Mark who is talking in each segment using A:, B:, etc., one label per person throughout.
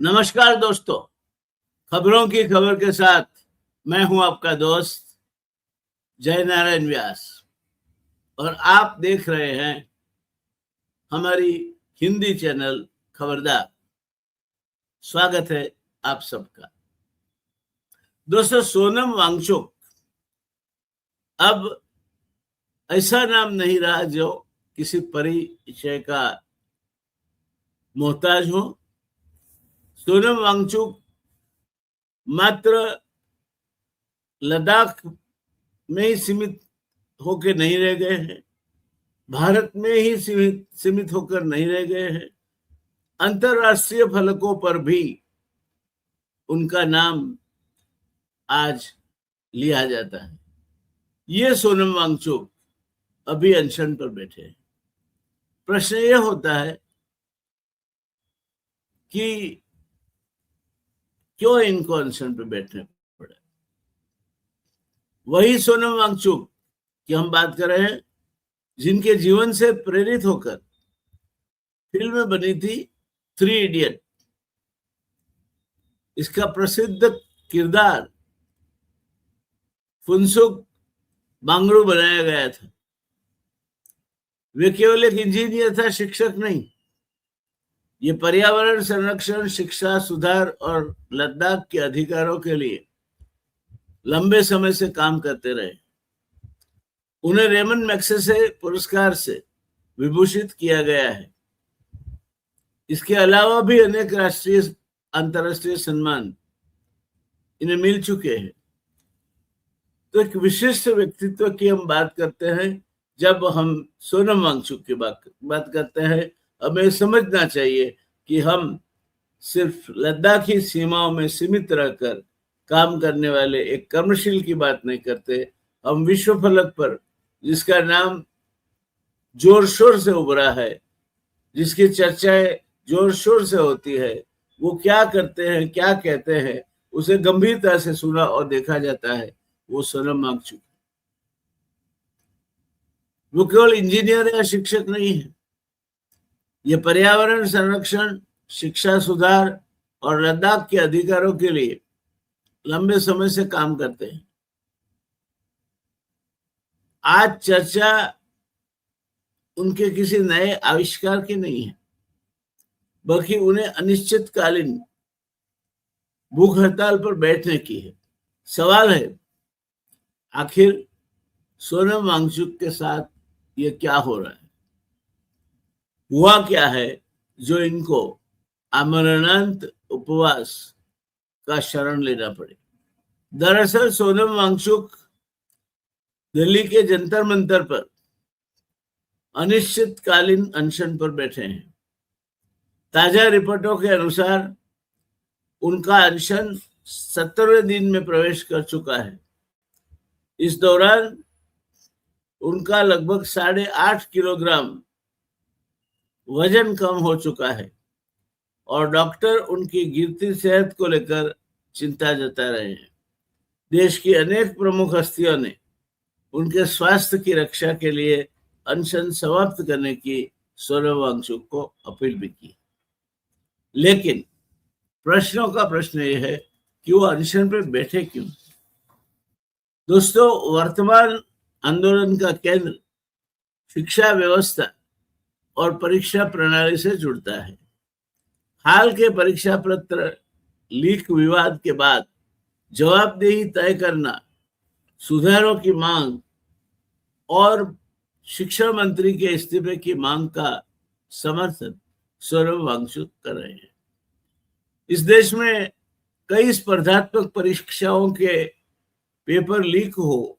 A: नमस्कार दोस्तों, खबरों की खबर के साथ मैं हूं आपका दोस्त जय नारायण व्यास और आप देख रहे हैं हमारी हिंदी चैनल खबरदार। स्वागत है आप सबका। दोस्तों, सोनम वांगचुक अब ऐसा नाम नहीं रहा जो किसी परिचय का मोहताज हो। सोनम वांगचुक मात्र लद्दाख में ही सीमित होकर नहीं रह गए हैं, भारत में ही सीमित होकर नहीं रह गए हैं, अंतरराष्ट्रीय फलकों पर भी उनका नाम आज लिया जाता है। ये सोनम वांगचुक अभी अनशन पर बैठे हैं। प्रश्न ये होता है कि क्यों इनको अनशन पर बैठने पड़े। वही सोनम वांगचुक की हम बात कर रहे हैं जिनके जीवन से प्रेरित होकर फिल्म बनी थी 3 इडियट। इसका प्रसिद्ध किरदार फुनसुक बांगड़ू बनाया गया था। वे केवल एक इंजीनियर था, शिक्षक नहीं। ये पर्यावरण संरक्षण, शिक्षा सुधार और लद्दाख के अधिकारों के लिए लंबे समय से काम करते रहे। उन्हें रेमन मैग्सेसे पुरस्कार से विभूषित किया गया है। इसके अलावा भी अनेक राष्ट्रीय अंतर्राष्ट्रीय सम्मान इन्हें मिल चुके हैं। तो एक विशिष्ट व्यक्तित्व की हम बात करते हैं। जब हम सोनम वांगचुक की बात करते हैं, हमें समझना चाहिए कि हम सिर्फ लद्दाखी सीमाओं में सीमित रहकर काम करने वाले एक कर्मशील की बात नहीं करते। हम विश्व फलक पर जिसका नाम जोर शोर से उभरा है, जिसकी चर्चाएं जोर शोर से होती है, वो क्या करते हैं, क्या कहते हैं, उसे गंभीरता से सुना और देखा जाता है। वो सोनम वांगचुक। वो केवल इंजीनियर या शिक्षक नहीं है। ये पर्यावरण संरक्षण, शिक्षा सुधार और लद्दाख के अधिकारों के लिए लंबे समय से काम करते हैं। आज चर्चा उनके किसी नए आविष्कार की नहीं है, बल्कि उन्हें अनिश्चितकालीन भूख हड़ताल पर बैठने की है। सवाल है, आखिर सोनम वांगचुक के साथ ये क्या हो रहा है? हुआ क्या है जो इनको आमरणांत उपवास का शरण लेना पड़े? दरअसल सोनम वांगचुक दिल्ली के जंतर मंतर पर अनिश्चितकालीन अनशन पर बैठे हैं। ताजा रिपोर्टों के अनुसार उनका अनशन 17वें दिन में प्रवेश कर चुका है। इस दौरान उनका लगभग 8.5 किलोग्राम वजन कम हो चुका है और डॉक्टर उनकी गिरती सेहत को लेकर चिंता जता रहे हैं। देश की अनेक प्रमुख हस्तियों ने उनके स्वास्थ्य की रक्षा के लिए अनशन समाप्त करने की सोनम वांगचुक को अपील भी की। लेकिन प्रश्नों का प्रश्न यह है कि वो अनशन पर बैठे क्यों? दोस्तों, वर्तमान आंदोलन का केंद्र शिक्षा व्यवस्था और परीक्षा प्रणाली से जुड़ता है। हाल के परीक्षा पत्र लीक विवाद के बाद जवाबदेही तय करना, सुधारों की मांग और शिक्षा मंत्री के इस्तीफे की मांग का समर्थन सोनम वांगचुक कर रहे हैं। इस देश में कई स्पर्धात्मक परीक्षाओं के पेपर लीक हो,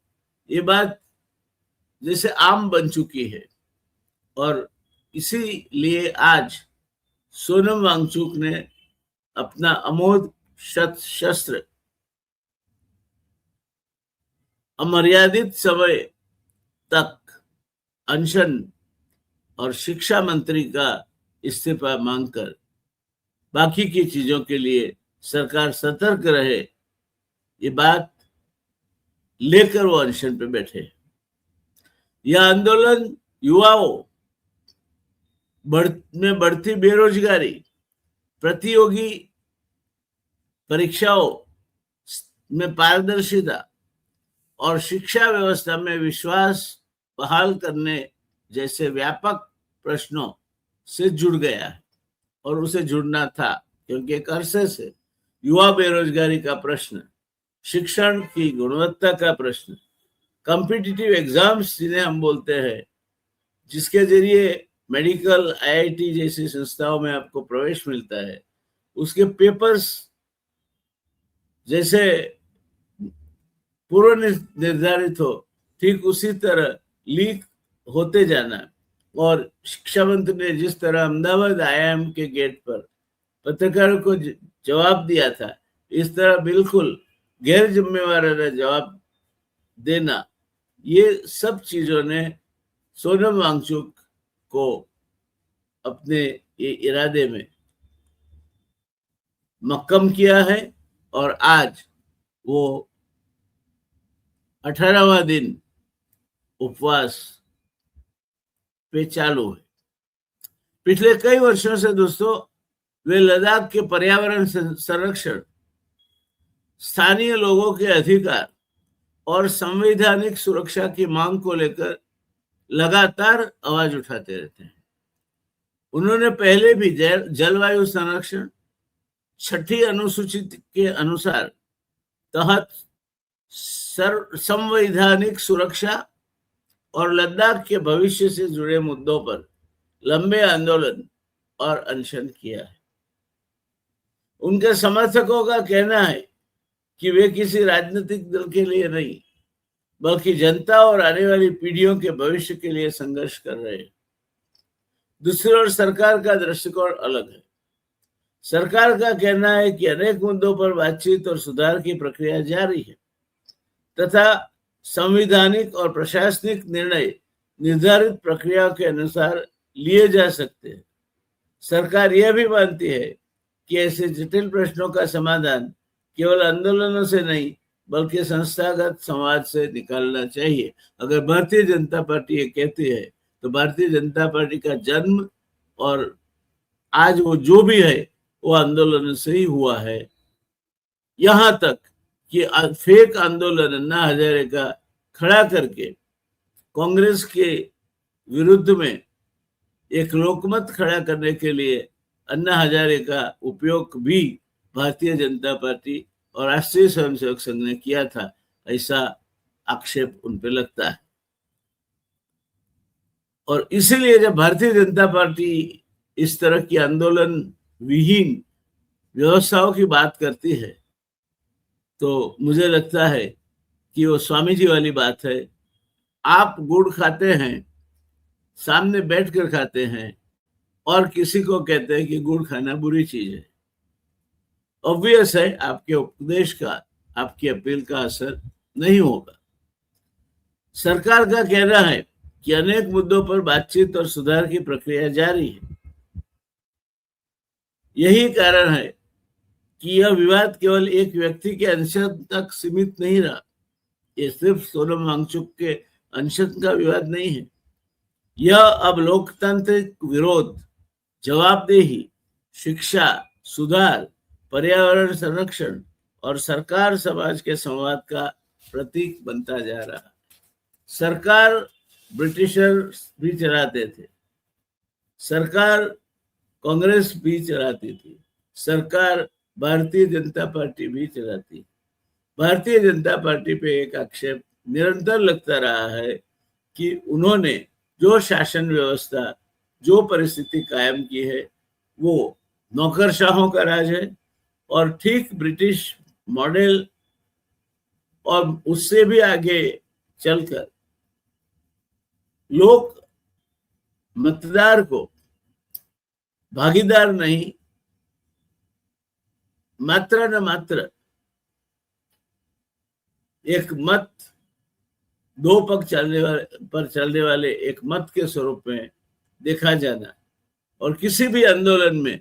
A: ये बात जैसे आम बन चुकी है और इसीलिए आज सोनम वांगचुक ने अपना अमोघ शस्त्र अमर्यादित समय तक अनशन और शिक्षा मंत्री का इस्तीफा मांगकर बाकी की चीजों के लिए सरकार सतर्क रहे, ये बात लेकर वो अनशन पे बैठे। यह आंदोलन युवाओं में बढ़ती बेरोजगारी, प्रतियोगी परीक्षाओं में पारदर्शिता और शिक्षा व्यवस्था में विश्वास बहाल करने जैसे व्यापक प्रश्नों से जुड़ गया है और उसे जुड़ना था, क्योंकि एक अरसे से युवा बेरोजगारी का प्रश्न, शिक्षण की गुणवत्ता का प्रश्न, कॉम्पिटिटिव एग्जाम्स जिन्हें हम बोलते हैं, जिसके जरिए मेडिकल, आईआईटी जैसी संस्थाओं में आपको प्रवेश मिलता है, उसके पेपर्स जैसे पूर्व निर्धारित हो ठीक उसी तरह लीक होते जाना, और शिक्षा मंत्री ने जिस तरह अहमदाबाद आईआईएम के गेट पर पत्रकारों को जवाब दिया था, इस तरह बिल्कुल गैर जिम्मेवाराना जवाब देना, ये सब चीजों ने सोनम वांगचुक को अपने ये इरादे में मक्कम किया है और आज वो 18वां दिन उपवास पे चालू है। पिछले कई वर्षों से दोस्तों वे लद्दाख के पर्यावरण संरक्षण, स्थानीय लोगों के अधिकार और संवैधानिक सुरक्षा की मांग को लेकर लगातार आवाज उठाते रहते हैं। उन्होंने पहले भी जलवायु संरक्षण, 6ठी अनुसूची के अनुसार तहत संवैधानिक सुरक्षा और लद्दाख के भविष्य से जुड़े मुद्दों पर लंबे आंदोलन और अनशन किया है। उनके समर्थकों का कहना है कि वे किसी राजनीतिक दल के लिए नहीं, बल्कि जनता और आने वाली पीढ़ियों के भविष्य के लिए संघर्ष कर रहे हैं। दूसरी ओर सरकार का दृष्टिकोण अलग है। सरकार का कहना है कि अनेक मुद्दों पर बातचीत और सुधार की प्रक्रिया जारी है तथा संवैधानिक और प्रशासनिक निर्णय निर्धारित प्रक्रिया के अनुसार लिए जा सकते हैं। सरकार यह भी मानती है कि ऐसे जटिल प्रश्नों का समाधान केवल आंदोलनों से नहीं, बल्कि संस्थागत संवाद से निकालना चाहिए। अगर भारतीय जनता पार्टी ये कहती है, तो भारतीय जनता पार्टी का जन्म और आज वो जो भी है वो आंदोलन से ही हुआ है। यहां तक कि फेक आंदोलन अन्ना हजारे का खड़ा करके कांग्रेस के विरुद्ध में एक लोकमत खड़ा करने के लिए अन्ना हजारे का उपयोग भी भारतीय जनता पार्टी और राष्ट्रीय स्वयंसेवक संघ ने किया था, ऐसा आक्षेप उन पे लगता है। और इसीलिए जब भारतीय जनता पार्टी इस तरह की आंदोलन विहीन व्यवस्थाओं की बात करती है, तो मुझे लगता है कि वो स्वामी जी वाली बात है। आप गुड़ खाते हैं, सामने बैठकर खाते हैं और किसी को कहते हैं कि गुड़ खाना बुरी चीज है। ऑब्वियस है आपके उपदेश का, आपकी अपील का असर नहीं होगा। सरकार का कहना है कि अनेक मुद्दों पर बातचीत और सुधार की प्रक्रिया जारी है। यही कारण है कि यह विवाद केवल एक व्यक्ति के अनशन तक सीमित नहीं रहा। ये सिर्फ सोनम वांगचुक के अनशन का विवाद नहीं है। यह अब लोकतांत्रिक विरोध, जवाबदेही, शिक्षा, सुधार, पर्यावरण संरक्षण और सरकार समाज के संवाद का प्रतीक बनता जा रहा है। सरकार ब्रिटिशर भी चलाते थे, सरकार कांग्रेस भी चलाती थी, सरकार भारतीय जनता पार्टी भी चलाती। भारतीय जनता पार्टी पे एक आक्षेप निरंतर लगता रहा है कि उन्होंने जो शासन व्यवस्था, जो परिस्थिति कायम की है, वो नौकरशाहों का राज है और ठीक ब्रिटिश मॉडल और उससे भी आगे चलकर लोग मतदार को भागीदार नहीं, मात्र न मात्र एक मत, दो पग चलने वाले एक मत के स्वरूप में देखा जाना और किसी भी आंदोलन में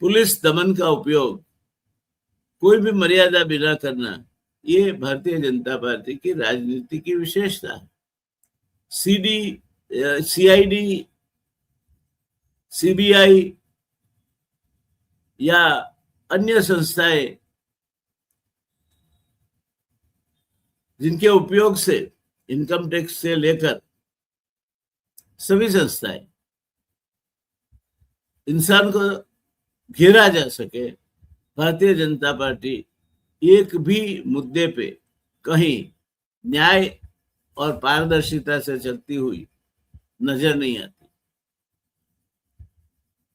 A: पुलिस दमन का उपयोग, कोई भी मर्यादा बिना करना, ये भारतीय जनता पार्टी की राजनीति की विशेषता है। सीआईडी, सीबीआई या अन्य संस्थाएं जिनके उपयोग से इनकम टैक्स से लेकर सभी संस्थाएं इंसान को घेरा जा सके, भारतीय जनता पार्टी एक भी मुद्दे पे कहीं न्याय और पारदर्शिता से चलती हुई नजर नहीं आती।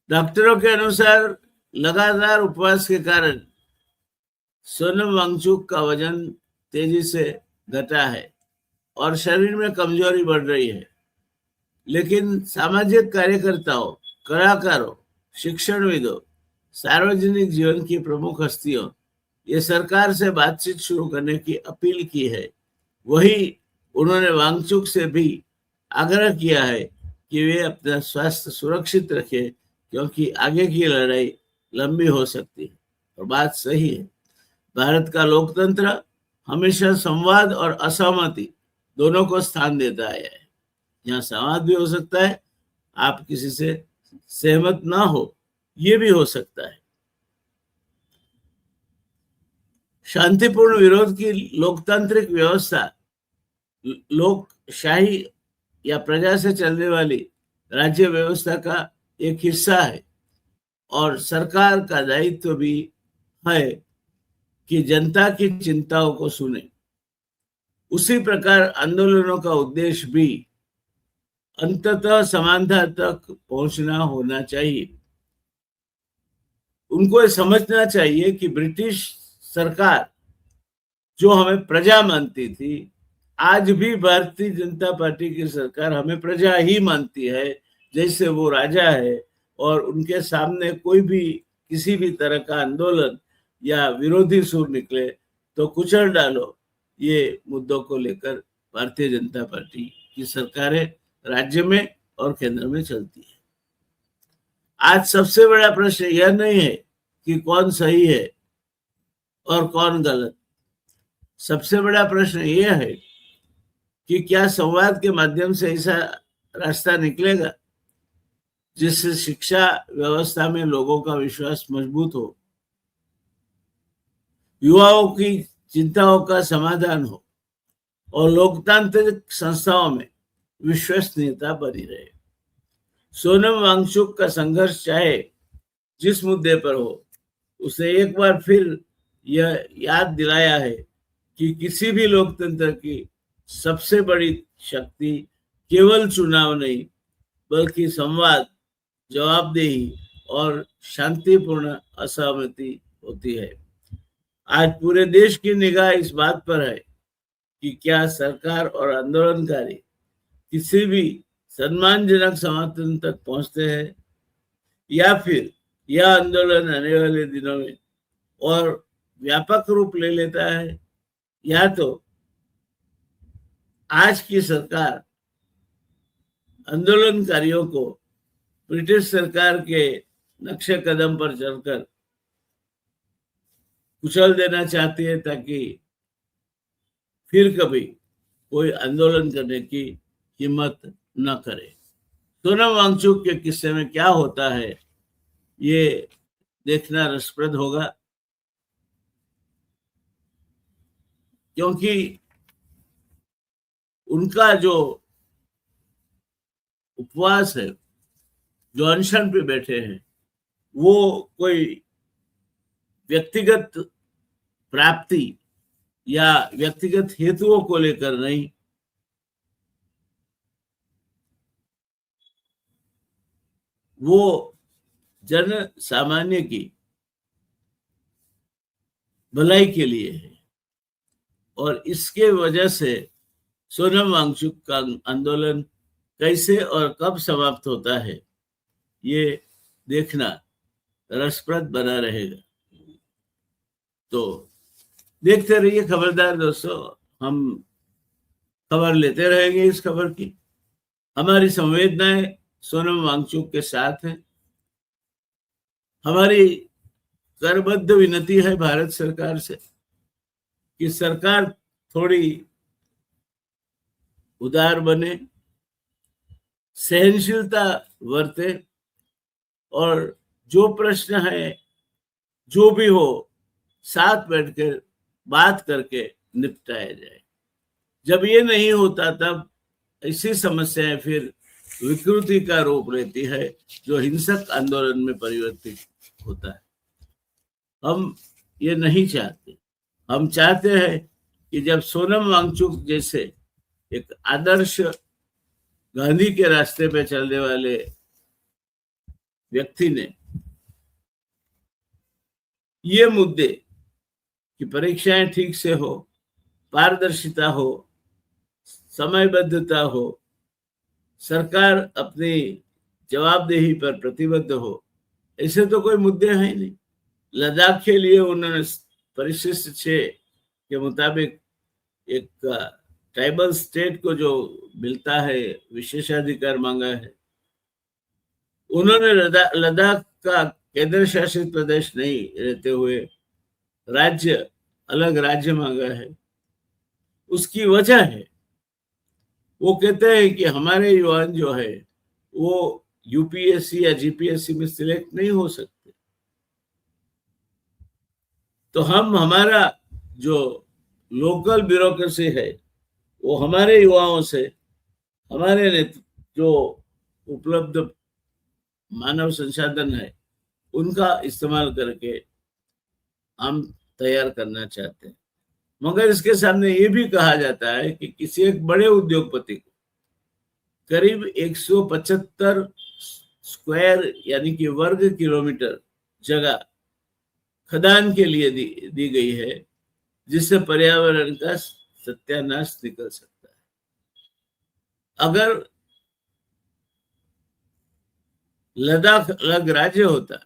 A: डॉक्टरों के अनुसार लगातार उपवास के कारण सोनम वांगचुक का वजन तेजी से घटा है और शरीर में कमजोरी बढ़ रही है, लेकिन सामाजिक कार्यकर्ताओं, कलाकारों, शिक्षणविदों, सार्वजनिक जीवन की प्रमुख हस्तियों ये सरकार से बातचीत शुरू करने की अपील की है। वही उन्होंने वांगचुक से भी आग्रह किया है कि वे अपना स्वास्थ्य सुरक्षित रखें, क्योंकि आगे की लड़ाई लंबी हो सकती है। और बात सही है। भारत का लोकतंत्र हमेशा संवाद और असहमति दोनों को स्थान देता आया है। यहाँ संवाद भी हो सकता है, आप किसी से सहमत ना हो, ये भी हो सकता है। शांतिपूर्ण विरोध की लोकतांत्रिक व्यवस्था लोकशाही या प्रजा से चलने वाली राज्य व्यवस्था का एक हिस्सा है और सरकार का दायित्व भी है कि जनता की चिंताओं को सुने। उसी प्रकार आंदोलनों का उद्देश्य भी अंततः समाधान तक पहुंचना होना चाहिए। उनको समझना चाहिए कि ब्रिटिश सरकार जो हमें प्रजा मानती थी, आज भी भारतीय जनता पार्टी की सरकार हमें प्रजा ही मानती है, जैसे वो राजा है और उनके सामने कोई भी किसी भी तरह का आंदोलन या विरोधी सुर निकले तो कुचल डालो। ये मुद्दों को लेकर भारतीय जनता पार्टी की सरकारें राज्य में और केंद्र में चलती है। आज सबसे बड़ा प्रश्न यह नहीं है कि कौन सही है और कौन गलत। सबसे बड़ा प्रश्न यह है कि क्या संवाद के माध्यम से ऐसा रास्ता निकलेगा जिससे शिक्षा व्यवस्था में लोगों का विश्वास मजबूत हो, युवाओं की चिंताओं का समाधान हो और लोकतांत्रिक संस्थाओं में विश्वसनीयता बनी रहे। सोनम वांगचुक का संघर्ष चाहे जिस मुद्दे पर हो, उसे एक बार फिर यह याद दिलाया है कि किसी भी लोकतंत्र की सबसे बड़ी शक्ति केवल चुनाव नहीं, बल्कि संवाद, जवाबदेही और शांतिपूर्ण असहमति होती है। आज पूरे देश की निगाह इस बात पर है कि क्या सरकार और आंदोलनकारी किसी भी सम्मानजनक समाधान तक पहुंचते हैं या फिर यह आंदोलन आने वाले दिनों में और व्यापक रूप ले लेता है, या तो आज की सरकार आंदोलनकारियों को ब्रिटिश सरकार के नक्शे कदम पर चलकर कुचल देना चाहती है ताकि फिर कभी कोई आंदोलन करने की हिम्मत न करे। सोनम वांगचुक के किस्से में क्या होता है ये देखना रसप्रद होगा, क्योंकि उनका जो उपवास है, जो अनशन पे बैठे हैं, वो कोई व्यक्तिगत प्राप्ति या व्यक्तिगत हेतुओं को लेकर नहीं, वो जन सामान्य की भलाई के लिए है। और इसके वजह से सोनम वांगचुक का आंदोलन कैसे और कब समाप्त होता है ये देखना रसप्रद बना रहेगा। तो देखते रहिए खबरदार दोस्तों, हम खबर लेते रहेंगे इस खबर की। हमारी संवेदनाएं सोनम वांगचुक के साथ है। हमारी करबद्ध विनती है भारत सरकार से कि सरकार थोड़ी उदार बने, सहनशीलता बरते और जो प्रश्न है, जो भी हो साथ बैठकर बात करके निपटाया जाए। जब ये नहीं होता तब ऐसी समस्याएं फिर विकृति का रूप लेती है, जो हिंसक आंदोलन में परिवर्तित होता है। हम ये नहीं चाहते। हम चाहते हैं कि जब सोनम वांगचुक जैसे एक आदर्श गांधी के रास्ते पे चलने वाले व्यक्ति ने ये मुद्दे कि परीक्षाएं ठीक से हो, पारदर्शिता हो, समयबद्धता हो, सरकार अपनी जवाबदेही पर प्रतिबद्ध हो, ऐसे तो कोई मुद्दे हैं नहीं। लद्दाख के लिए उन्होंने परिशिष्ट 6 के मुताबिक एक ट्राइबल स्टेट को जो मिलता है विशेषाधिकार मांगा है। उन्होंने लद्दाख का केंद्र शासित प्रदेश नहीं रहते हुए राज्य, अलग राज्य मांगा है। उसकी वजह है, वो कहते हैं कि हमारे युवा जो है वो यूपीएससी या जीपीएससी में सिलेक्ट नहीं हो सकते। तो हम, हमारा जो लोकल ब्यूरोक्रेसी है वो हमारे युवाओं से, हमारे जो उपलब्ध मानव संसाधन है उनका इस्तेमाल करके हम तैयार करना चाहते हैं। मगर इसके सामने ये भी कहा जाता है कि किसी एक बड़े उद्योगपति को करीब 175 स्क्वायर यानी कि वर्ग किलोमीटर जगह खदान के लिए दी गई है, जिससे पर्यावरण का सत्यानाश निकल सकता है। अगर लद्दाख अलग राज्य होता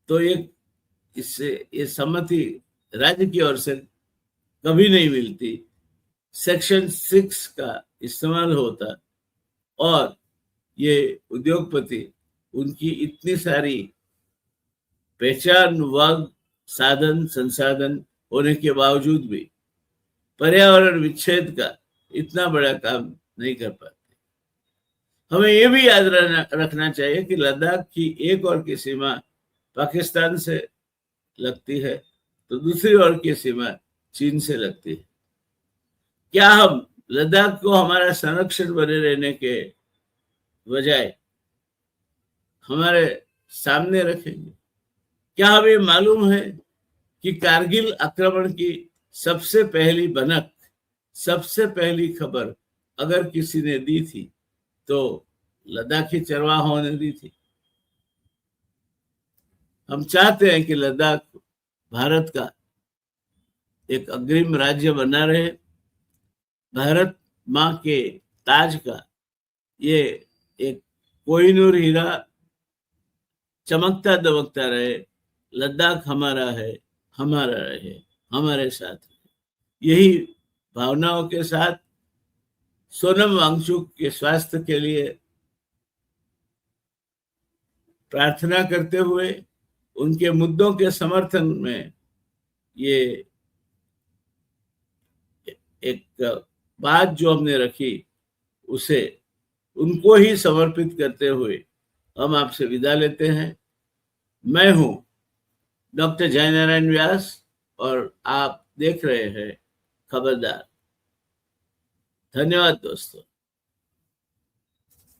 A: तो ये सम्मति राज्य की ओर से कभी नहीं मिलती। सेक्शन 6 का इस्तेमाल होता और ये उद्योगपति उनकी इतनी सारी पहचान, वर्ग, साधन, संसाधन होने के बावजूद भी पर्यावरण विच्छेद का इतना बड़ा काम नहीं कर पाते। हमें ये भी याद रखना चाहिए कि लद्दाख की एक ओर की सीमा पाकिस्तान से लगती है तो दूसरी ओर की सीमा चीन से लगती है। क्या हम लद्दाख को हमारा संरक्षण बने रहने के बजाय हमारे सामने रखेंगे? क्या हमें मालूम है कि कारगिल आक्रमण की सबसे पहली भनक, सबसे पहली खबर अगर किसी ने दी थी तो लद्दाखी चरवाहों ने दी थी। हम चाहते हैं कि लद्दाख भारत का एक अग्रिम राज्य बना रहे, भारत माँ के ताज का ये एक कोहिनूर हीरा चमकता दमकता रहे। लद्दाख हमारा है, हमारा रहे, हमारे साथ रहे। यही भावनाओं के साथ सोनम वांगचुक के स्वास्थ्य के लिए प्रार्थना करते हुए, उनके मुद्दों के समर्थन में ये एक बात जो हमने रखी उसे उनको ही समर्पित करते हुए हम आपसे विदा लेते हैं। मैं हूं डॉक्टर जयनारायण व्यास और आप देख रहे हैं खबरदार। धन्यवाद दोस्तों।